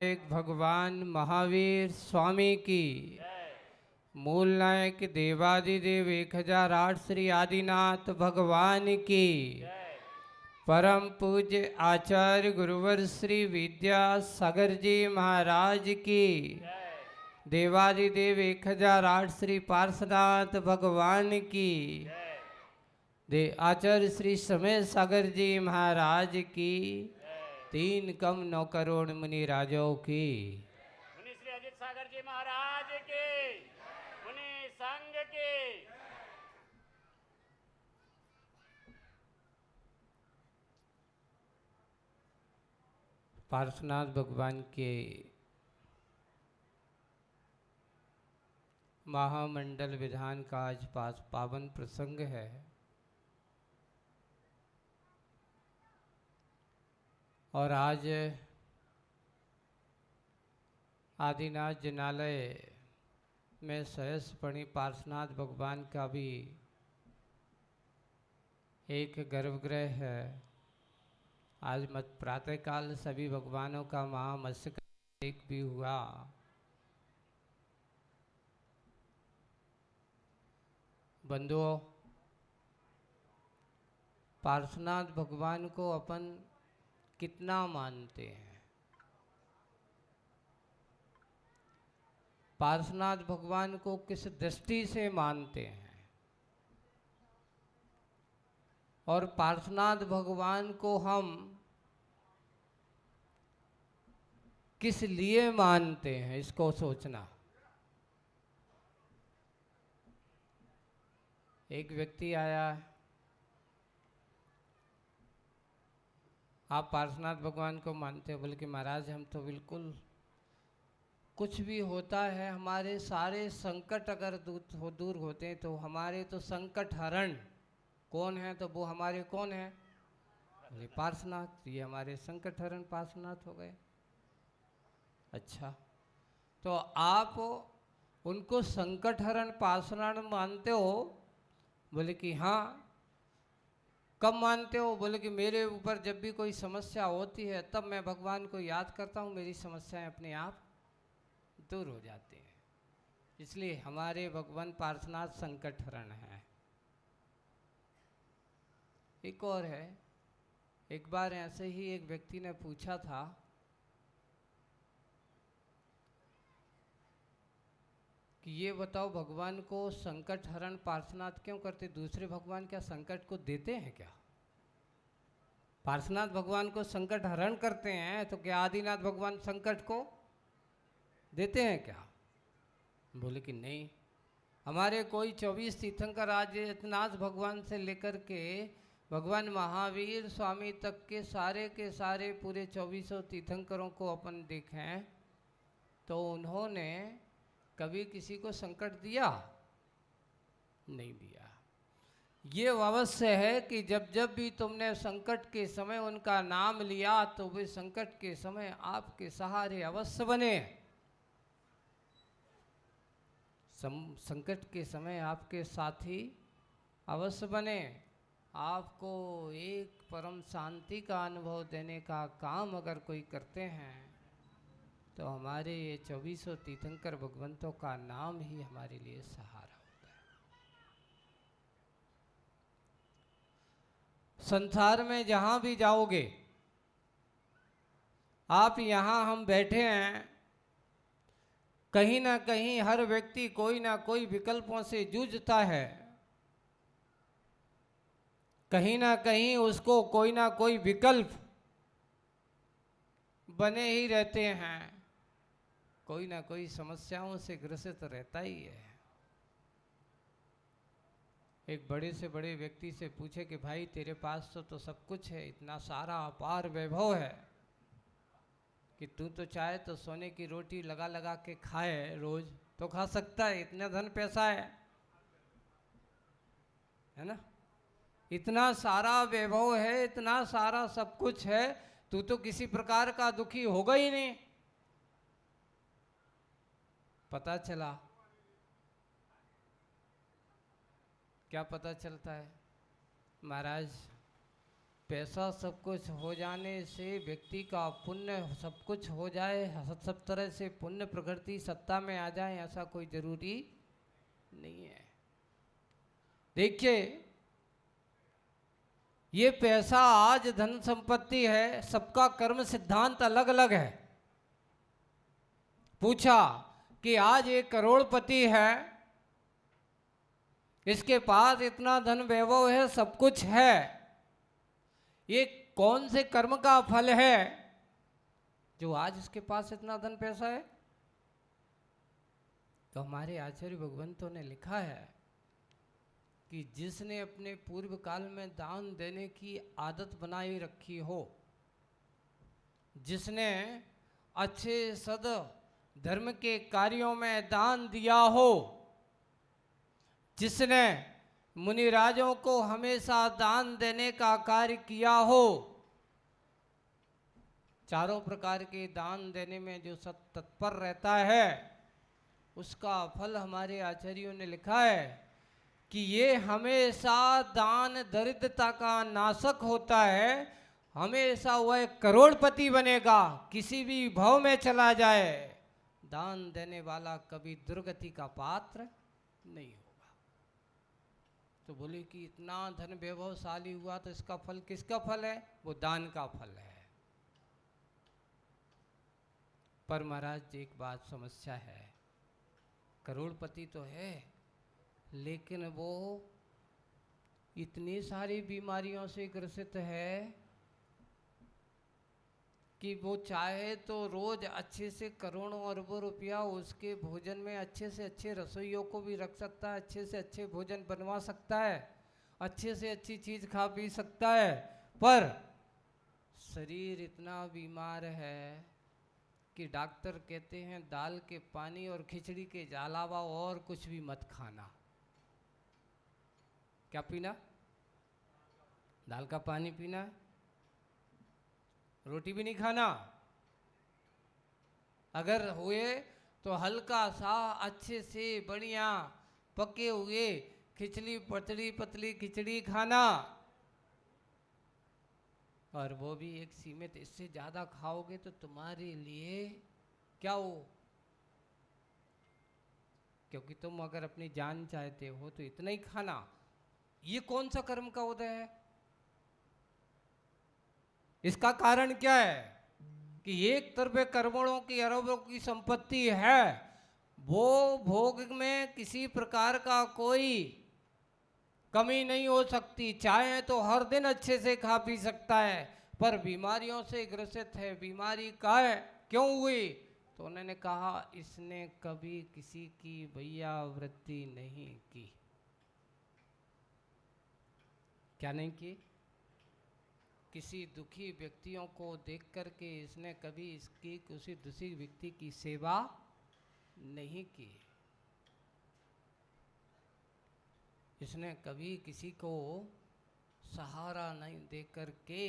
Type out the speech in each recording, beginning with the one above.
एक भगवान महावीर स्वामी की मूल नायक देवादिदेव 1008 श्री आदिनाथ भगवान की परम पूज्य आचार्य गुरुवर श्री विद्यासागर जी महाराज की देवादिदेव 1008 श्री पार्श्वनाथ भगवान की आचार्य श्री समय सागर जी महाराज की 3 कम 9 करोड़ मुनि राजों की मुनि श्री अजित सागर जी महाराज के मुनि संघ के पार्श्वनाथ भगवान के महामंडल विधान का आज पावन प्रसंग है। और आज आदिनाथ जिनालय में सहस्रपणी पार्श्वनाथ भगवान का भी एक गर्भगृह है। आज मत प्रातःकाल सभी भगवानों का महामस्तक एक भी हुआ। बंधुओं, पार्श्वनाथ भगवान को अपन कितना मानते हैं? पार्श्वनाथ भगवान को किस दृष्टि से मानते हैं? और पार्श्वनाथ भगवान को हम किस लिए मानते हैं, इसको सोचना। एक व्यक्ति आया, आप पार्श्वनाथ भगवान को मानते हो? बोले कि महाराज हम तो बिल्कुल, कुछ भी होता है हमारे सारे संकट अगर दूर होते हैं तो हमारे तो संकट हरण कौन है? तो वो हमारे कौन है? बोले पार्श्वनाथ। ये हमारे संकट हरण पार्श्वनाथ हो गए। अच्छा, तो आप उनको संकट हरण पार्श्वनाथ मानते हो? बोले कि हाँ। कब मानते हो? बोले कि मेरे ऊपर जब भी कोई समस्या होती है तब मैं भगवान को याद करता हूँ, मेरी समस्याएं अपने आप दूर हो जाती हैं। इसलिए हमारे भगवान पार्श्वनाथ संकट हरण है। एक और है, एक बार ऐसे ही एक व्यक्ति ने पूछा था कि ये बताओ भगवान को संकट हरण पार्श्वनाथ क्यों करते? दूसरे भगवान क्या संकट को देते हैं क्या? पार्श्वनाथ भगवान को संकट हरण करते हैं तो क्या आदिनाथ भगवान संकट को देते हैं क्या? बोले कि नहीं, हमारे कोई 24 तीर्थंकर आदिनाथ भगवान से लेकर के भगवान महावीर स्वामी तक के सारे पूरे 24 तीर्थंकरों को अपन देखें तो उन्होंने कभी किसी को संकट दिया? नहीं दिया। ये अवश्य है कि जब जब भी तुमने संकट के समय उनका नाम लिया तो वे संकट के समय आपके सहारे अवश्य बने। संकट के समय आपके साथी अवश्य बने। आपको एक परम शांति का अनुभव देने का काम अगर कोई करते हैं तो हमारे ये 24 तीर्थंकर भगवंतों का नाम ही हमारे लिए सहारा होता है। संसार में जहाँ भी जाओगे, आप यहाँ हम बैठे हैं, कहीं ना कहीं हर व्यक्ति कोई ना कोई विकल्पों से जूझता है। कहीं ना कहीं उसको कोई ना कोई विकल्प बने ही रहते हैं। कोई ना कोई समस्याओं से ग्रसित रहता ही है। एक बड़े से बड़े व्यक्ति से पूछे कि भाई तेरे पास तो सब कुछ है, इतना सारा अपार वैभव है कि तू तो चाहे तो सोने की रोटी लगा लगा के खाए, रोज तो खा सकता है, इतना धन पैसा है ना? इतना सारा वैभव है, इतना सारा सब कुछ है, तू तो किसी प्रकार का दुखी होगा ही नहीं। पता चला, क्या पता चलता है महाराज? पैसा सब कुछ हो जाने से व्यक्ति का पुण्य सब कुछ हो जाए, सब तरह से पुण्य प्रकृति सत्ता में आ जाए, ऐसा कोई जरूरी नहीं है। देखिए, ये पैसा आज धन संपत्ति है, सबका कर्म सिद्धांत अलग अलग है। पूछा कि आज एक करोड़पति है, इसके पास इतना धन वैभव है, सब कुछ है, ये कौन से कर्म का फल है जो आज इसके पास इतना धन पैसा है? तो हमारे आचार्य भगवंतों ने लिखा है कि जिसने अपने पूर्व काल में दान देने की आदत बनाई रखी हो, जिसने अच्छे सद धर्म के कार्यों में दान दिया हो, जिसने मुनिराजों को हमेशा दान देने का कार्य किया हो, चारों प्रकार के दान देने में जो सत तत्पर रहता है, उसका फल हमारे आचार्यों ने लिखा है कि ये हमेशा दान दरिद्रता का नाशक होता है, हमेशा वह करोड़पति बनेगा, किसी भी भाव में चला जाए, दान देने वाला कभी दुर्गति का पात्र नहीं होगा। तो बोले कि इतना धन वैभवशाली हुआ तो इसका फल किसका फल है? वो दान का फल है। पर महाराज एक बात समस्या है, करोड़पति तो है लेकिन वो इतनी सारी बीमारियों से ग्रसित है कि वो चाहे तो रोज अच्छे से करोड़ों अरबों रुपया उसके भोजन में अच्छे से अच्छे रसोइयों को भी रख सकता है, अच्छे से अच्छे भोजन बनवा सकता है, अच्छे से अच्छी चीज खा पी सकता है, पर शरीर इतना बीमार है कि डॉक्टर कहते हैं दाल के पानी और खिचड़ी के अलावा और कुछ भी मत खाना। क्या पीना? दाल का पानी पीना है, रोटी भी नहीं खाना, अगर हुए तो हल्का सा अच्छे से बढ़िया पके हुए खिचड़ी पतली पतली खिचड़ी खाना, और वो भी एक सीमित, इससे ज़्यादा खाओगे तो तुम्हारे लिए क्या हो, क्योंकि तुम अगर अपनी जान चाहते हो तो इतना ही खाना। ये कौन सा कर्म का उदय है? इसका कारण क्या है कि एक तरफ करोड़ों की अरबों की संपत्ति है, वो भोग में किसी प्रकार का कोई कमी नहीं हो सकती, चाहे तो हर दिन अच्छे से खा पी सकता है, पर बीमारियों से ग्रसित है। बीमारी का है क्यों हुई? तो उन्होंने कहा इसने कभी किसी की वैयावृत्ति नहीं की। क्या नहीं की? किसी दुखी व्यक्तियों को देख करके इसने कभी इसकी किसी दूसरी व्यक्ति की सेवा नहीं की। इसने कभी किसी को सहारा नहीं दे करके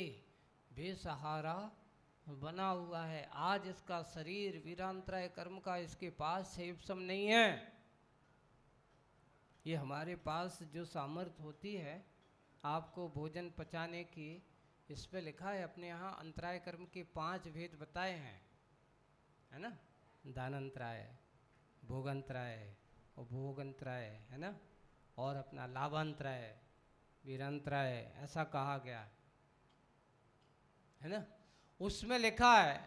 बेसहारा बना हुआ है। आज इसका शरीर वीरांतराय कर्म का इसके पास सेवसम नहीं है। ये हमारे पास जो सामर्थ्य होती है आपको भोजन पचाने की, इस पे लिखा है अपने यहाँ अंतराय कर्म के 5 भेद बताए हैं, है ना? दानंतराय, भोगंतराय, उपभोगंतराय, है ना? और अपना लाभांतराय, वीरांतराय, ऐसा कहा गया है ना? उसमें लिखा है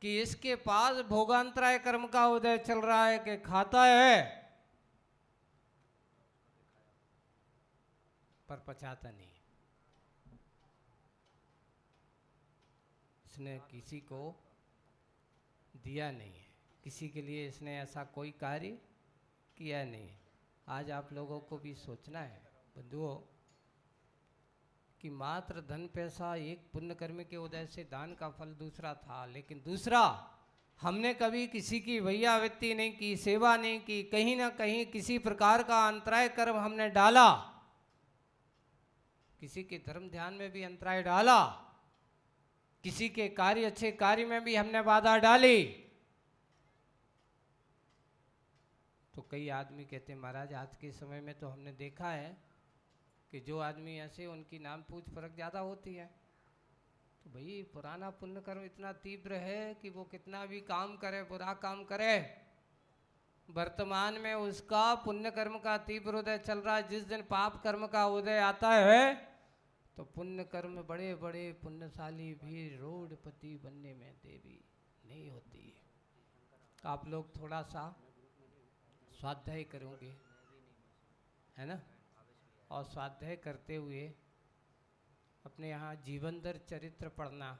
कि इसके पास भोगांतराय कर्म का उदय चल रहा है कि खाता है पर पचाता नहीं। इसने किसी को दिया नहीं है, किसी के लिए इसने ऐसा कोई कार्य किया नहीं है। आज आप लोगों को भी सोचना है बंधुओं कि मात्र धन पैसा एक पुण्य कर्म के उदय से दान का फल दूसरा था, लेकिन दूसरा हमने कभी किसी की वैयावृत्ति नहीं की, सेवा नहीं की, कहीं ना कहीं किसी प्रकार का अंतराय कर्म हमने डाला, किसी के धर्म ध्यान में भी अंतराय डाला, किसी के कार्य अच्छे कार्य में भी हमने बाधा डाली। तो कई आदमी कहते हैं महाराज आज के समय में तो हमने देखा है कि जो आदमी ऐसे उनकी नाम पूछ फर्क ज़्यादा होती है, तो भाई पुराना पुण्य कर्म इतना तीव्र है कि वो कितना भी काम करे, बुरा काम करे, वर्तमान में उसका पुण्य कर्म का तीव्र उदय चल रहा है। जिस दिन पाप कर्म का उदय आता है तो पुण्य कर्म बड़े बड़े पुण्यशाली भी रोडपति बनने में देरी नहीं होती। आप लोग थोड़ा सा स्वाध्याय करोगे, है ना, और स्वाध्याय करते हुए अपने यहाँ जीवनधर चरित्र पढ़ना,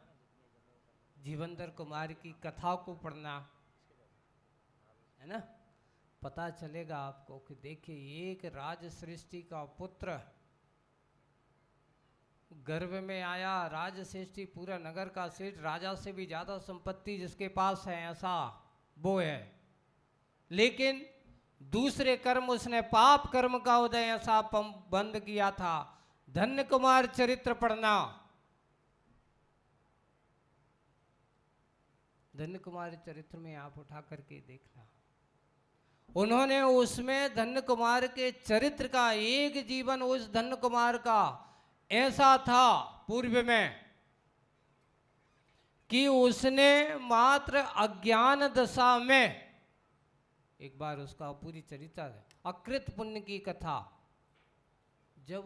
जीवनधर कुमार की कथा को पढ़ना, है ना, पता चलेगा आपको कि देखिए एक राज सृष्टि का पुत्र गर्भ में आया, राज सृष्टि पूरा नगर का सेठ, राजा से भी ज्यादा संपत्ति जिसके पास है ऐसा वो है, लेकिन दूसरे कर्म उसने पाप कर्म का उदय ऐसा बंद किया था। धन्य कुमार चरित्र पढ़ना, धन्य कुमार चरित्र में आप उठा करके देखना, उन्होंने उसमें धन्य कुमार के चरित्र का एक जीवन उस धन्य कुमार का ऐसा था पूर्व में कि उसने मात्र अज्ञान दशा में, एक बार उसका पूरी चरित्र अकृत पुण्य की कथा, जब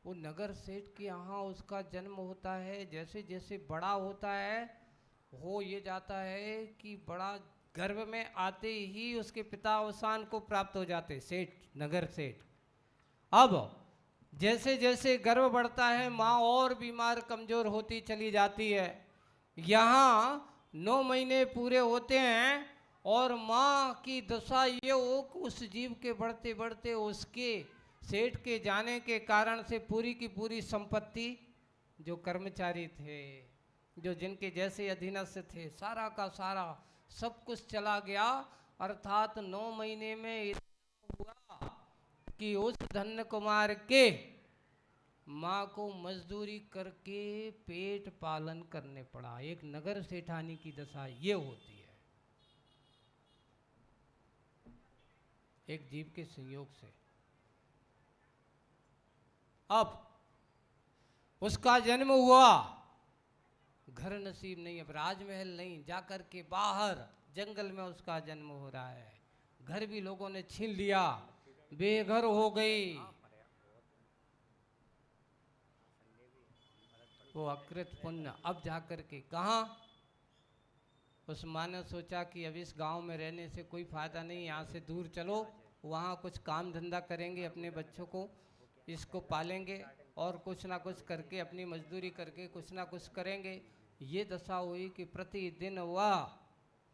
वो नगर सेठ के यहाँ उसका जन्म होता है, जैसे जैसे बड़ा होता है हो ये जाता है कि बड़ा गर्भ में आते ही उसके पिता अवसान को प्राप्त हो जाते, सेठ, नगर सेठ। अब जैसे जैसे गर्भ बढ़ता है माँ और बीमार कमजोर होती चली जाती है। यहाँ 9 महीने पूरे होते हैं और माँ की दशा ये हो कि उस जीव के बढ़ते बढ़ते उसके सेठ के जाने के कारण से पूरी की पूरी संपत्ति, जो कर्मचारी थे, जो जिनके जैसे अधीनस्थ थे, सारा का सारा सब कुछ चला गया। अर्थात 9 महीने में इतना हुआ कि उस धन्य कुमार के माँ को मजदूरी करके पेट पालन करने पड़ा। एक नगर सेठानी की दशा ये होती है, एक जीव के संयोग से। अब उसका जन्म हुआ, घर नसीब नहीं, अब राजमहल नहीं, जाकर के बाहर जंगल में उसका जन्म हो रहा है। घर भी लोगों ने छीन लिया, बेघर हो गई। वो अकृत पुण्य अब जाकर के कहाँ, उस माँ ने सोचा कि अब इस गांव में रहने से कोई फायदा नहीं, यहाँ से दूर चलो, वहाँ कुछ काम धंधा करेंगे, अपने बच्चों को इसको पालेंगे और कुछ ना कुछ करके अपनी मजदूरी करके कुछ ना कुछ करेंगे। ये दशा हुई कि प्रतिदिन वह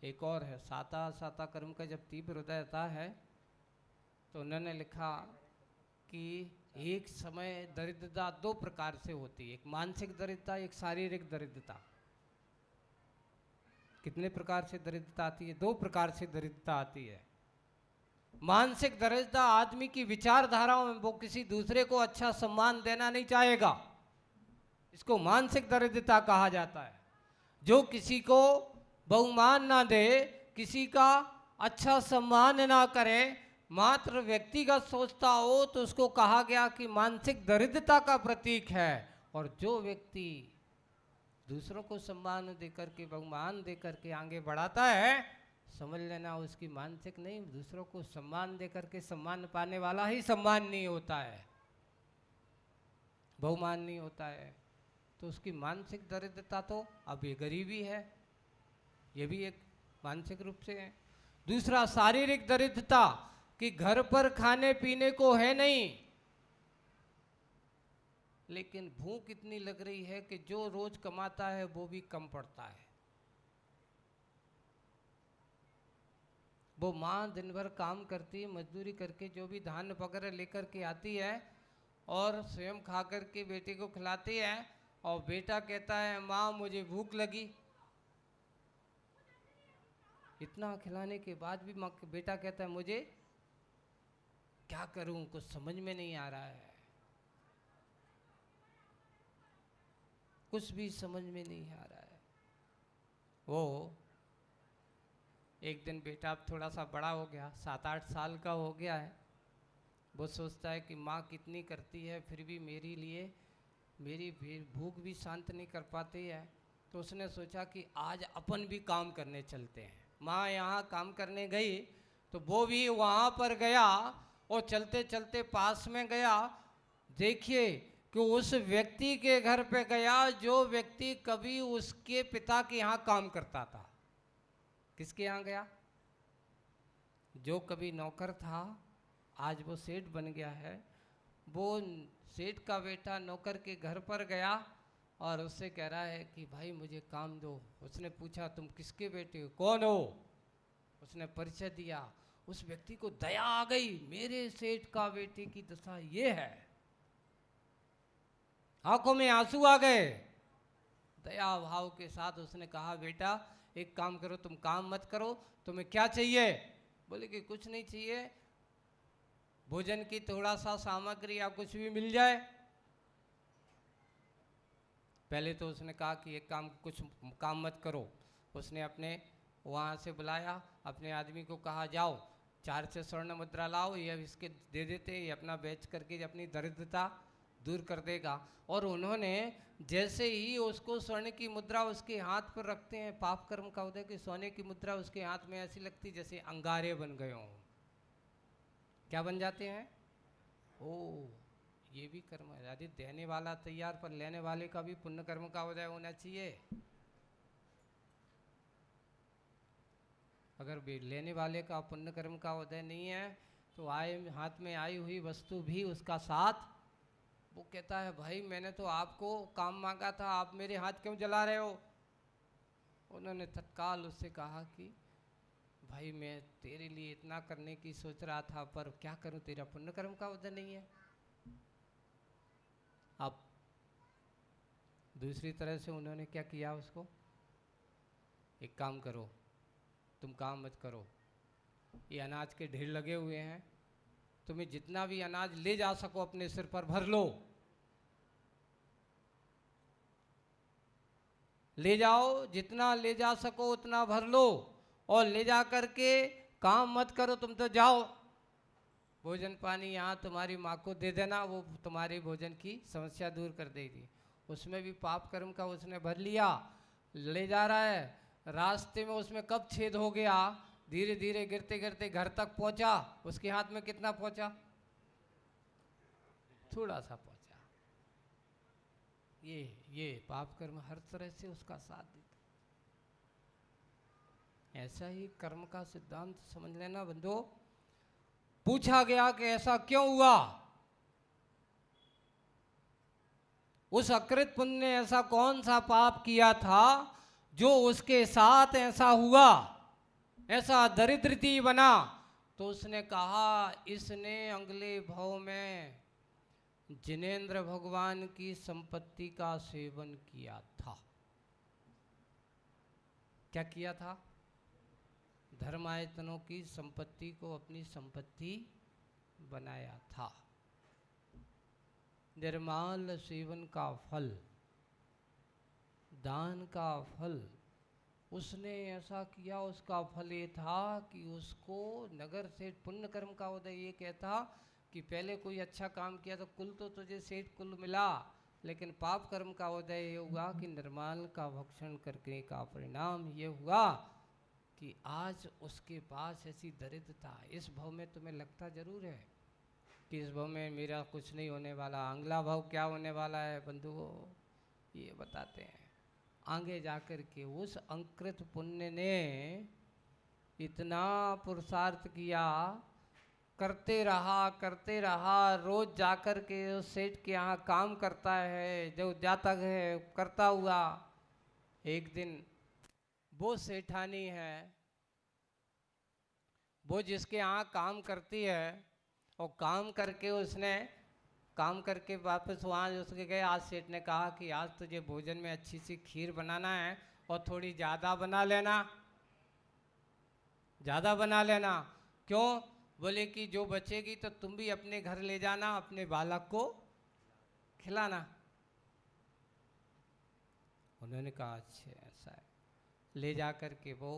एक और है साता कर्म का जब तीव्र उदय होता है तो उन्होंने लिखा कि एक समय दरिद्रता 2 प्रकार से होती है, एक मानसिक दरिद्रता, एक शारीरिक दरिद्रता। कितने प्रकार से दरिद्रता आती है? 2 प्रकार से दरिद्रता आती है। मानसिक दरिद्रता आदमी की विचारधाराओं में वो किसी दूसरे को अच्छा सम्मान देना नहीं चाहेगा, इसको मानसिक दरिद्रता कहा जाता है। जो किसी को बहुमान ना दे, किसी का अच्छा सम्मान ना करे, मात्र व्यक्तिगत सोचता हो तो उसको कहा गया कि मानसिक दरिद्रता का प्रतीक है। और जो व्यक्ति दूसरों को सम्मान देकर के, बहुमान देकर के आगे बढ़ाता है, समझ लेना उसकी मानसिक नहीं, दूसरों को सम्मान देकर के सम्मान पाने वाला ही सम्मान नहीं होता है, बहुमान नहीं होता है। तो उसकी मानसिक दरिद्रता तो अब ये गरीबी है, ये भी एक मानसिक रूप से है। दूसरा शारीरिक दरिद्रता कि घर पर खाने पीने को है नहीं, लेकिन भूख इतनी लग रही है कि जो रोज कमाता है वो भी कम पड़ता है। वो माँ दिन भर काम करती है, मजदूरी करके जो भी धान वगैरह लेकर के आती है और स्वयं खा कर के बेटे को खिलाती है, और बेटा कहता है माँ मुझे भूख लगी। इतना खिलाने के बाद भी माँ, बेटा कहता है मुझे क्या करूं, कुछ समझ में नहीं आ रहा है, कुछ भी समझ में नहीं आ रहा है। वो एक दिन बेटा अब थोड़ा सा बड़ा हो गया, 7-8 साल का हो गया है, वो सोचता है कि माँ कितनी करती है फिर भी मेरे लिए मेरी भूख भी शांत नहीं कर पाती है। तो उसने सोचा कि आज अपन भी काम करने चलते हैं। माँ यहाँ काम करने गई तो वो भी वहाँ पर गया और चलते चलते पास में गया। देखिए कि उस व्यक्ति के घर पे गया जो व्यक्ति कभी उसके पिता के यहाँ काम करता था। किसके यहाँ गया? जो कभी नौकर था आज वो सेठ बन गया है। वो सेठ का बेटा नौकर के घर पर गया और उससे कह रहा है कि भाई मुझे काम दो। उसने पूछा तुम किसके बेटे हो, कौन हो? उसने परिचय दिया। उस व्यक्ति को दया आ गई, मेरे सेठ का बेटे की दशा ये है। आंखों में आंसू आ गए। दया भाव के साथ उसने कहा बेटा एक काम करो, तुम काम मत करो, तुम्हें क्या चाहिए? बोले कि कुछ नहीं चाहिए, भोजन की थोड़ा सा सामग्री या कुछ भी मिल जाए। पहले तो उसने कहा कि एक काम, कुछ काम मत करो। उसने अपने वहाँ से बुलाया, अपने आदमी को कहा जाओ 4 से स्वर्ण मुद्रा लाओ, ये इसके दे देते, ये अपना बेच करके अपनी दरिद्रता दूर कर देगा। और उन्होंने जैसे ही उसको स्वर्ण की मुद्रा उसके हाथ पर रखते हैं, पाप कर्म का उदय कि सोने की मुद्रा उसके हाथ में ऐसी लगती जैसे अंगारे बन गए हों। क्या बन जाते हैं? ओ ये भी कर्म है। यदि देने वाला तैयार पर लेने वाले का भी पुण्य कर्म का उदय होना चाहिए। अगर लेने वाले का पुण्य कर्म का उदय नहीं है तो हाथ में आई हुई वस्तु भी उसका साथ। वो कहता है भाई मैंने तो आपको काम मांगा था, आप मेरे हाथ क्यों जला रहे हो? उन्होंने तत्काल उससे कहा कि भाई मैं तेरे लिए इतना करने की सोच रहा था, पर क्या करूं, तेरा पुण्य कर्म का उदय नहीं है। अब दूसरी तरह से उन्होंने क्या किया, उसको एक काम करो, तुम काम मत करो, ये अनाज के ढेर लगे हुए हैं, तुम्हें जितना भी अनाज ले जा सको अपने सिर पर भर लो, ले जाओ, जितना ले जा सको उतना भर लो और ले जा करके काम मत करो, तुम तो जाओ, भोजन पानी यहाँ तुम्हारी माँ को दे देना, वो तुम्हारी भोजन की समस्या दूर कर देगी। उसमें भी पाप कर्म का उसने भर लिया, ले जा रहा है, रास्ते में उसमें कब छेद हो गया, धीरे धीरे गिरते गिरते घर तक पहुंचा। उसके हाथ में कितना पहुंचा? थोड़ा सा पहुंचा। ये पाप कर्म हर तरह से उसका साथ देता। ऐसा ही कर्म का सिद्धांत समझ लेना बंधु। पूछा गया कि ऐसा क्यों हुआ? उस अकृत पुण्य ने ऐसा कौन सा पाप किया था जो उसके साथ ऐसा हुआ, ऐसा दरिद्रती बना? तो उसने कहा इसने अगले भव में जिनेंद्र भगवान की संपत्ति का सेवन किया था। क्या किया था? धर्मायतनों की संपत्ति को अपनी संपत्ति बनाया था। निर्माल सेवन का फल, दान का फल, उसने ऐसा किया, उसका फल ये था कि उसको नगर से पुण्य कर्म का उदय ये कहता कि पहले कोई अच्छा काम किया तो कुल तो तुझे सेठ कुल मिला, लेकिन पाप कर्म का उदय ये हुआ कि निर्माल का भक्षण करने का परिणाम ये हुआ कि आज उसके पास ऐसी दरिद्रता। इस भव में तुम्हें लगता जरूर है कि इस भव में मेरा कुछ नहीं होने वाला, अगला भव क्या होने वाला है बंधुओं, ये बताते हैं। आगे जाकर के उस अंकृत पुण्य ने इतना पुरुषार्थ किया, करते रहा, रोज जाकर के उस सेठ के यहाँ काम करता है, जो जाता है करता हुआ, एक दिन वो सेठानी है, वो जिसके यहाँ काम करती है, और काम करके उसने काम करके वापस वहाँ उसके गए। आज सेठ ने कहा कि आज तुझे भोजन में अच्छी सी खीर बनाना है और थोड़ी ज़्यादा बना लेना, ज़्यादा बना लेना। क्यों? बोले कि जो बचेगी तो तुम भी अपने घर ले जाना, अपने बालक को खिलाना। उन्होंने कहा अच्छा ऐसा है। ले जा कर के वो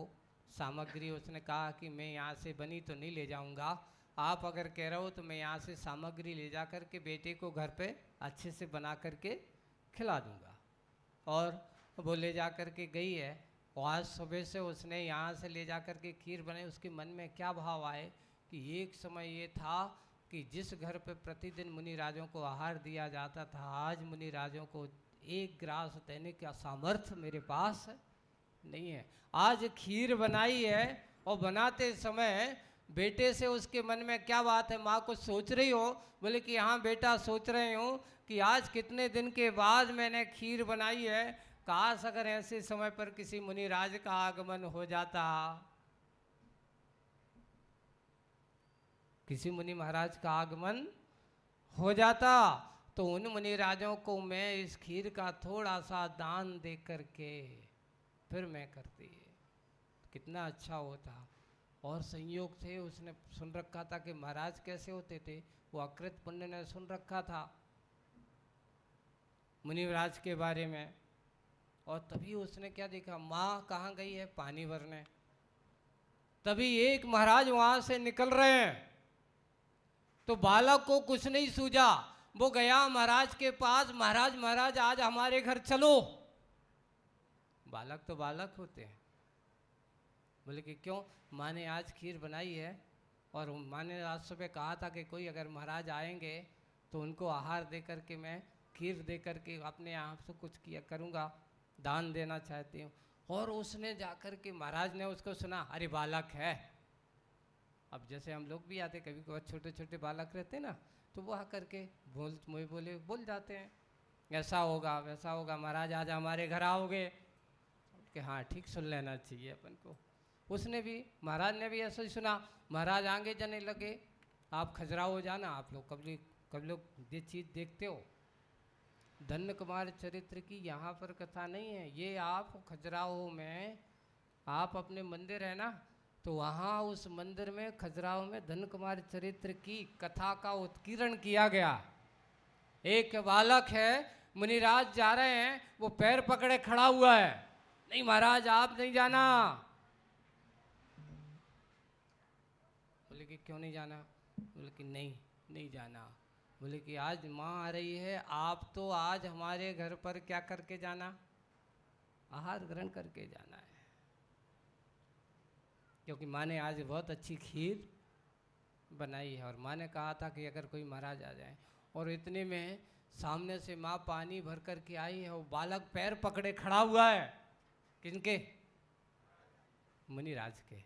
सामग्री उसने कहा कि मैं यहाँ से बनी तो नहीं ले जाऊँगा, आप अगर कह रहे हो तो मैं यहाँ से सामग्री ले जा कर के बेटे को घर पे अच्छे से बना करके खिला दूंगा। और वो ले जा कर के गई है, और आज सुबह से उसने यहाँ से ले जा कर के खीर बनाई। उसके मन में क्या भाव आए कि एक समय ये था कि जिस घर पे प्रतिदिन मुनि राजों को आहार दिया जाता था, आज मुनि राजों को एक ग्रास देने का सामर्थ्य मेरे पास नहीं है। आज खीर बनाई है, और बनाते समय बेटे से उसके मन में क्या बात है, माँ कुछ सोच रही हो? बोले कि हाँ बेटा, सोच रही हूँ कि आज कितने दिन के बाद मैंने खीर बनाई है, काश अगर ऐसे समय पर किसी मुनिराज का आगमन हो जाता, किसी मुनि महाराज का आगमन हो जाता, तो उन मुनिराजों को मैं इस खीर का थोड़ा सा दान दे करके फिर मैं करती। कितना अच्छा होता। और संयोग थे, उसने सुन रखा था कि महाराज कैसे होते थे, वो अकृत पुण्य ने सुन रखा था मुनिराज के बारे में। और तभी उसने क्या देखा, माँ कहाँ गई है पानी भरने। तभी एक महाराज वहां से निकल रहे हैं, तो बालक को कुछ नहीं सूझा, वो गया महाराज के पास, महाराज महाराज आज हमारे घर चलो। बालक तो बालक होते हैं। बोले कि क्यों? माँ ने आज खीर बनाई है, और माँ ने आज सुबह कहा था कि कोई अगर महाराज आएंगे तो उनको आहार दे करके मैं खीर दे करके अपने आप से कुछ किया करूँगा, दान देना चाहती हूँ। और उसने जाकर के महाराज ने उसको सुना, अरे बालक है। अब जैसे हम लोग भी आते कभी कभी, छोटे छोटे बालक रहते ना, तो वो आकर के बोल जाते हैं, ऐसा होगा वैसा होगा, महाराज आज हमारे घर आओगे कि हाँ ठीक, सुन लेना चाहिए अपन को। उसने भी, महाराज ने भी ऐसा ही सुना। महाराज आगे जाने लगे, आप खजुराहो जाना। आप लोग कभी लोग ये चीज़ देखते हो, धन्य कुमार चरित्र की यहाँ पर कथा नहीं है, ये आप खजुराहो में, आप अपने मंदिर है ना, तो वहाँ उस मंदिर में खजुराहो में धन्य कुमार चरित्र की कथा का उत्कीर्ण किया गया। एक बालक है, मुनिराज जा रहे हैं, वो पैर पकड़े खड़ा हुआ है, नहीं महाराज आप नहीं जाना। बोले कि क्यों नहीं जाना? बोले कि नहीं जाना। बोले कि आज माँ आ रही है, आप तो आज हमारे घर पर क्या करके जाना? आहार ग्रहण करके जाना है, क्योंकि माँ ने आज बहुत अच्छी खीर बनाई है, और माँ ने कहा था कि अगर कोई महाराज आ जाए। और इतने में सामने से माँ पानी भर कर के आई है, वो बालक पैर पकड़े खड़ा हुआ है। किनके? मुनिराज के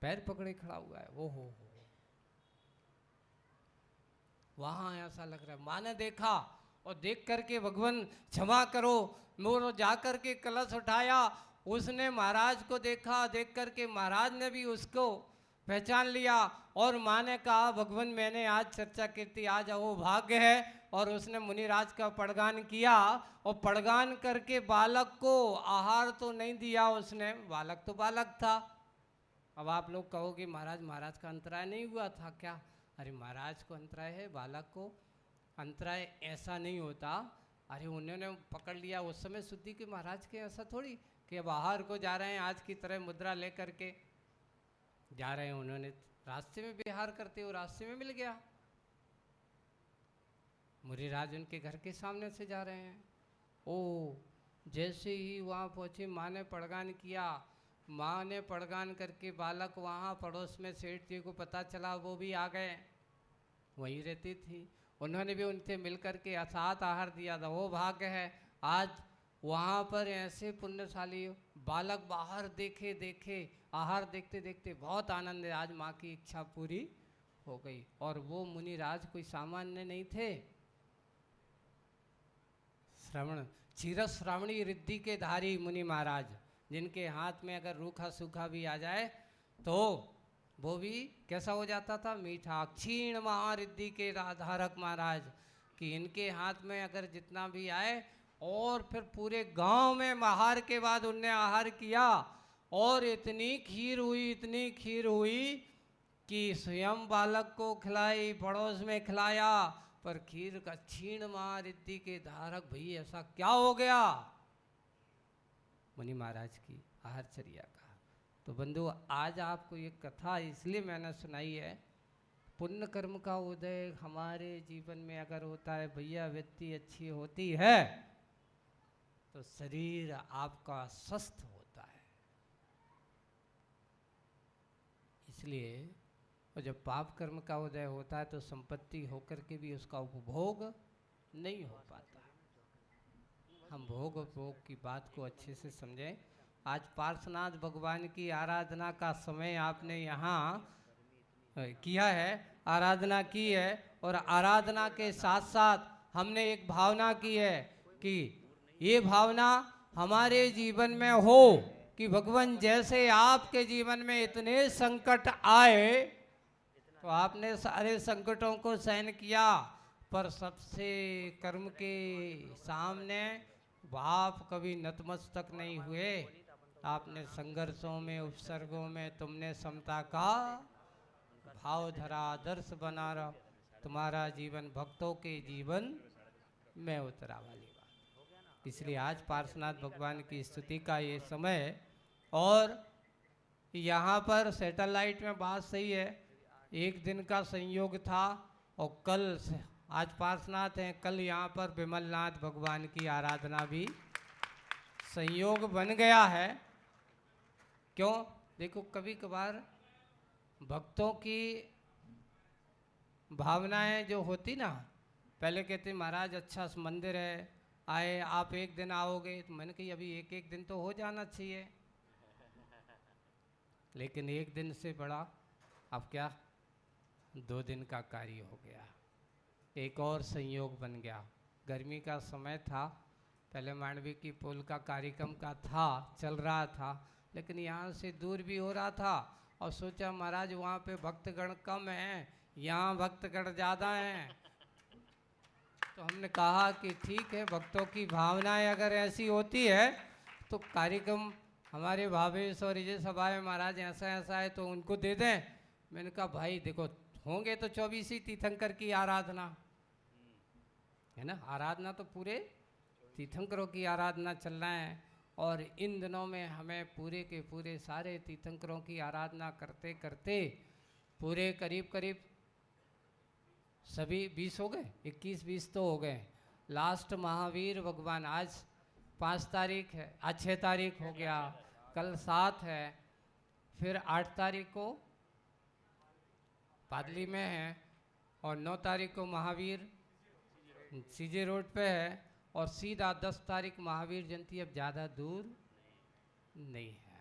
पैर पकड़े खड़ा हुआ है। वो हो वहां ऐसा लग रहा है। माँ ने देखा, और देख करके भगवान क्षमा करो, मोर जा कर के कलश उठाया। उसने महाराज को देखा, देख करके महाराज ने भी उसको पहचान लिया। और माँ ने कहा, भगवान मैंने आज चर्चा की थी, आज वो भाग्य है। और उसने मुनिराज का पड़गान किया, और पड़गान करके बालक को आहार तो नहीं दिया उसने, बालक तो बालक था। अब आप लोग कहोगे महाराज का अंतराय नहीं हुआ था क्या? अरे महाराज को अंतराय है, बालक को अंतराय ऐसा नहीं होता। अरे उन्होंने पकड़ लिया उस समय शुद्धि के महाराज के, ऐसा थोड़ी कि अब आहार को जा रहे हैं आज की तरह मुद्रा लेकर के जा रहे हैं। उन्होंने रास्ते में विहार करते हुए रास्ते में मिल गया, मुनिराज उनके घर के सामने से जा रहे हैं। ओ जैसे ही वहाँ पहुँचे, माँ ने पड़गान किया। माँ ने पड़गान करके बालक वहाँ पड़ोस में सेठ जी को पता चला, वो भी आ गए, वहीं रहती थी। उन्होंने भी उनसे मिल कर के असात आहार दिया था। वो भाग्य है आज वहाँ पर ऐसे पुण्यशाली बालक बाहर देखे आहार देखते देखते बहुत आनंद है, आज माँ की इच्छा पूरी हो गई। और वो मुनिराज कोई सामान्य नहीं थे। क्षीर श्रावणी रिद्धि के धारी मुनि महाराज, जिनके हाथ में अगर रूखा सूखा भी आ जाए तो वो भी कैसा हो जाता था? मीठा। क्षीण महारिद्धि के धारक महाराज, कि इनके हाथ में अगर जितना भी आए, और फिर पूरे गांव में आहार के बाद उनने आहार किया, और इतनी खीर हुई कि स्वयं बालक को खिलाई, पड़ोस में खिलाया, पर खीर का क्षीण महारिद्धि के धारक भाई ऐसा क्या हो गया मुनि महाराज की आहारचर्या का। तो बंधु आज आपको ये कथा इसलिए मैंने सुनाई है पुण्य कर्म का उदय हमारे जीवन में अगर होता है भैया, व्यक्ति अच्छी होती है तो शरीर आपका स्वस्थ होता है। इसलिए और जब पाप कर्म का उदय होता है तो संपत्ति होकर के भी उसका उपभोग नहीं हो पाता। हम भोग उपभोग की बात को अच्छे से समझें। आज पार्श्वनाथ भगवान की आराधना का समय आपने यहाँ किया है, आराधना की है, और आराधना के साथ साथ हमने एक भावना की है कि ये भावना हमारे जीवन में हो कि भगवान जैसे आपके जीवन में इतने संकट आए तो आपने सारे संकटों को सहन किया, पर सबसे कर्म के सामने आप कभी नतमस्तक नहीं हुए। आपने संघर्षों में, उपसर्गों में तुमने समता का भाव धरा, आदर्श बना रहा, तुम्हारा जीवन भक्तों के जीवन में उतरा वाली बात। इसलिए आज पार्श्वनाथ भगवान की स्तुति का ये समय, और यहाँ पर सैटेलाइट में बात सही है, एक दिन का संयोग था और कल आज पार्श्वनाथ हैं, कल यहाँ पर विमलनाथ भगवान की आराधना भी संयोग बन गया है। क्यों? देखो कभी कभार भक्तों की भावनाएं जो होती ना, पहले कहते महाराज अच्छा मंदिर है, आए आप एक दिन आओगे, तो मैंने कही अभी एक एक दिन तो हो जाना चाहिए, लेकिन एक दिन से बड़ा अब क्या 2 दिन का कार्य हो गया। एक और संयोग बन गया। गर्मी का समय था, पहले मांडवी की पुल का कार्यक्रम का था, चल रहा था, लेकिन यहाँ से दूर भी हो रहा था, और सोचा महाराज वहाँ पे भक्तगण कम हैं, यहाँ भक्तगण ज़्यादा हैं। तो हमने कहा कि ठीक है, भक्तों की भावनाएं अगर ऐसी होती है तो कार्यक्रम हमारे भावेश और विजय सभा में महाराज ऐसा ऐसा है तो उनको दे दें। मैंने कहा भाई देखो, होंगे तो 24 ही तीर्थंकर की आराधना है ना, आराधना तो पूरे तीर्थंकरों की आराधना चल रहा है, और इन दिनों में हमें पूरे के पूरे सारे तीर्थंकरों की आराधना करते करते पूरे करीब करीब सभी 20 हो गए, 21-20 तो हो गए। लास्ट महावीर भगवान आज 5 तारीख है, आज 6 तारीख हो गया, कल 7 है, फिर 8 तारीख को पादली में है, और 9 तारीख को महावीर सीजे रोड पे है, और सीधा 10 तारीख महावीर जयंती। अब ज़्यादा दूर नहीं है।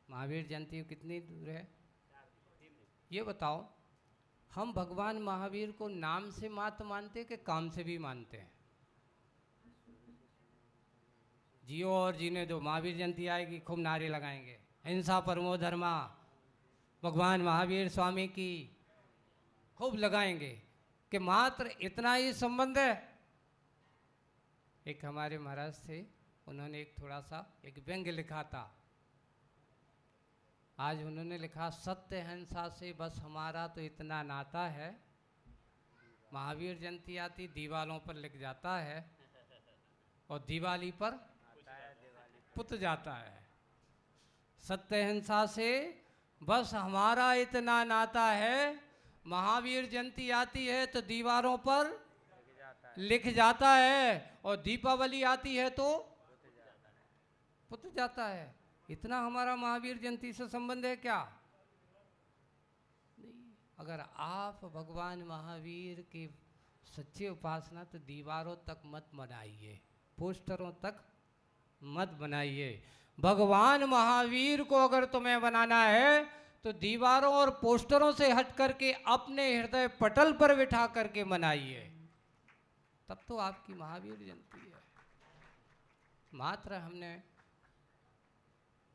महावीर जयंती कितनी दूर है ये बताओ? हम भगवान महावीर को नाम से मात्र मानते कि काम से भी मानते हैं? जियो और जीने दो, महावीर जयंती आएगी खूब नारे लगाएंगे, हिंसा परमो धर्मा, भगवान महावीर स्वामी की खूब लगाएंगे कि मात्र इतना ही संबंध है। एक हमारे महाराज थे, उन्होंने एक थोड़ा सा एक व्यंग लिखा था। आज उन्होंने लिखा, सत्य हिंसा से बस हमारा तो इतना नाता है, महावीर जयंती आती दीवालों पर लिख जाता है और दिवाली पर पुत जाता है। सत्य हिंसा से बस हमारा इतना नाता है, महावीर जयंती आती है तो दीवारों पर लिख जाता है, और दीपावली आती है तो पुत जाता है। इतना हमारा महावीर जयंती से संबंध है क्या? नहीं। अगर आप भगवान महावीर की सच्ची उपासना तो दीवारों तक मत बनाइए, पोस्टरों तक मत बनाइए। भगवान महावीर को अगर तुम्हें बनाना है तो दीवारों और पोस्टरों से हट करके अपने हृदय पटल पर बिठा करके मनाइए, तब तो आपकी महावीर जयंती है। मात्र हमने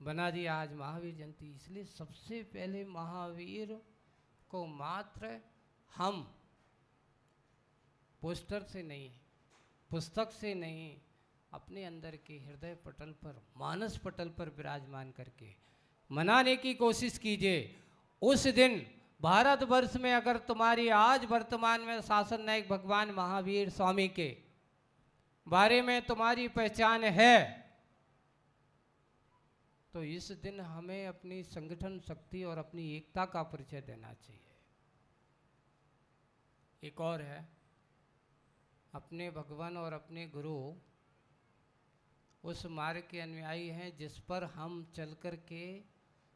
बना दिया आज महावीर जयंती, इसलिए सबसे पहले महावीर को मात्र हम पोस्टर से नहीं, पुस्तक से नहीं, अपने अंदर के हृदय पटल पर, मानस पटल पर विराजमान करके मनाने की कोशिश कीजिए। उस दिन भारतवर्ष में अगर तुम्हारी आज वर्तमान में शासन नायक भगवान महावीर स्वामी के बारे में तुम्हारी पहचान है तो इस दिन हमें अपनी संगठन शक्ति और अपनी एकता का परिचय देना चाहिए। एक और है, अपने भगवान और अपने गुरु उस मार्ग के अनुयायी हैं जिस पर हम चल कर के,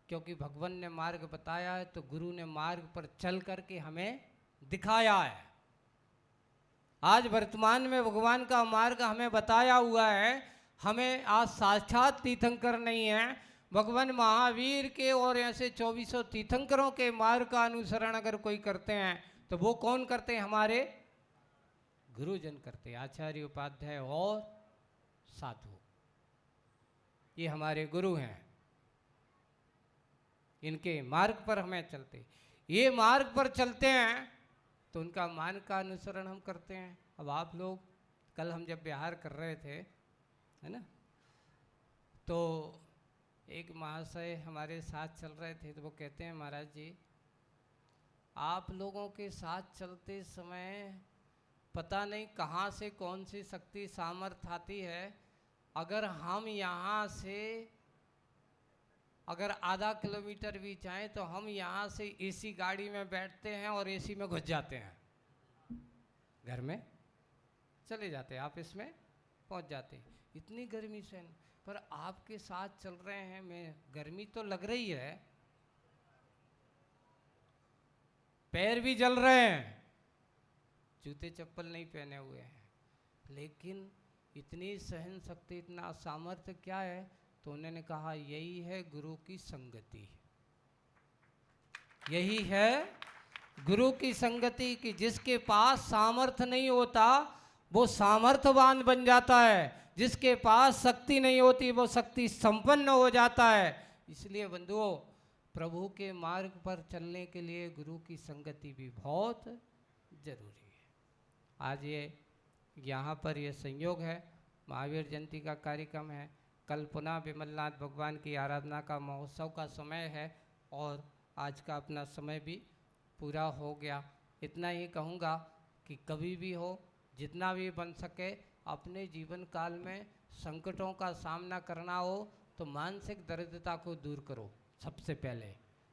क्योंकि भगवान ने मार्ग बताया है तो गुरु ने मार्ग पर चल कर के हमें दिखाया है। आज वर्तमान में भगवान का मार्ग हमें बताया हुआ है। हमें आज साक्षात तीर्थंकर नहीं है, भगवान महावीर के और ऐसे 2400 तीर्थंकरों के मार्ग का अनुसरण अगर कोई करते हैं तो वो कौन करते हैं? हमारे गुरुजन करते, आचार्य उपाध्याय और साधु, ये हमारे गुरु हैं। इनके मार्ग पर हमें चलते, ये मार्ग पर चलते हैं तो उनका मार्ग का अनुसरण हम करते हैं। अब आप लोग, कल हम जब बिहार कर रहे थे, है ना, तो एक महाशय हमारे साथ चल रहे थे तो वो कहते हैं, महाराज जी आप लोगों के साथ चलते समय पता नहीं कहाँ से कौन सी शक्ति सामर्थ आती है, अगर हम यहाँ से अगर आधा किलोमीटर भी जाएं तो हम यहाँ से एसी गाड़ी में बैठते हैं और एसी में घुस जाते हैं, घर में चले जाते हैं, आप इसमें पहुँच जाते हैं। इतनी गर्मी से, पर आपके साथ चल रहे हैं, मैं गर्मी तो लग रही है, पैर भी जल रहे हैं, जूते चप्पल नहीं पहने हुए हैं, लेकिन इतनी सहन शक्ति, इतना सामर्थ्य क्या है? तो उन्होंने कहा यही है गुरु की संगति, यही है गुरु की संगति कि जिसके पास सामर्थ्य नहीं होता वो सामर्थ्यवान बन जाता है, जिसके पास शक्ति नहीं होती वो शक्ति संपन्न हो जाता है। इसलिए बंधुओं, प्रभु के मार्ग पर चलने के लिए गुरु की संगति भी बहुत जरूरी है। आज ये यहाँ पर ये संयोग है, महावीर जयंती का कार्यक्रम है, कल पुनः विमलनाथ भगवान की आराधना का महोत्सव का समय है और आज का अपना समय भी पूरा हो गया। इतना ही कहूँगा कि कभी भी हो, जितना भी बन सके, अपने जीवन काल में संकटों का सामना करना हो तो मानसिक दरिद्रता को दूर करो। सबसे पहले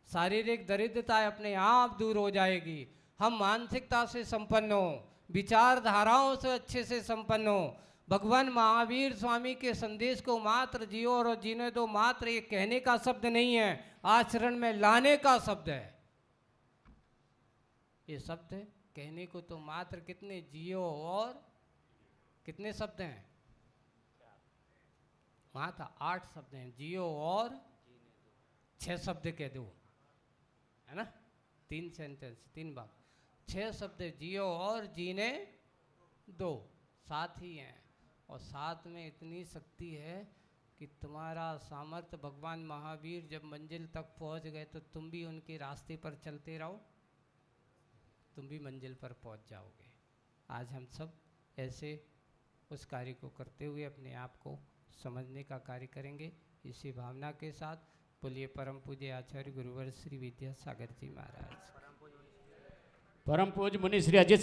शारीरिक दरिद्रता अपने आप दूर हो जाएगी, हम मानसिकता से संपन्न हो, विचारधाराओं से अच्छे से संपन्न हो, भगवान महावीर स्वामी के संदेश को मात्र जियो और जीने दो, मात्र ये कहने का शब्द नहीं है, आचरण में लाने का शब्द है। ये शब्द है कहने को तो मात्र कितने जियो और कितने शब्द हैं? मात्र 8 शब्द हैं, जियो और 6 शब्द कह दो, है ना, 3 सेंटेंस, 3 बार, 6 शब्द जियो और जीने दो, साथ ही हैं। और साथ में इतनी शक्ति है कि तुम्हारा सामर्थ्य, भगवान महावीर जब मंजिल तक पहुंच गए तो तुम भी उनके रास्ते पर चलते रहो, तुम भी मंजिल पर पहुंच जाओगे। आज हम सब ऐसे उस कार्य को करते हुए अपने आप को समझने का कार्य करेंगे। इसी भावना के साथ बोलिए परम पूज्य आचार्य गुरुवर श्री विद्यासागर जी महाराज, परम पूज्य मुनि श्री अजित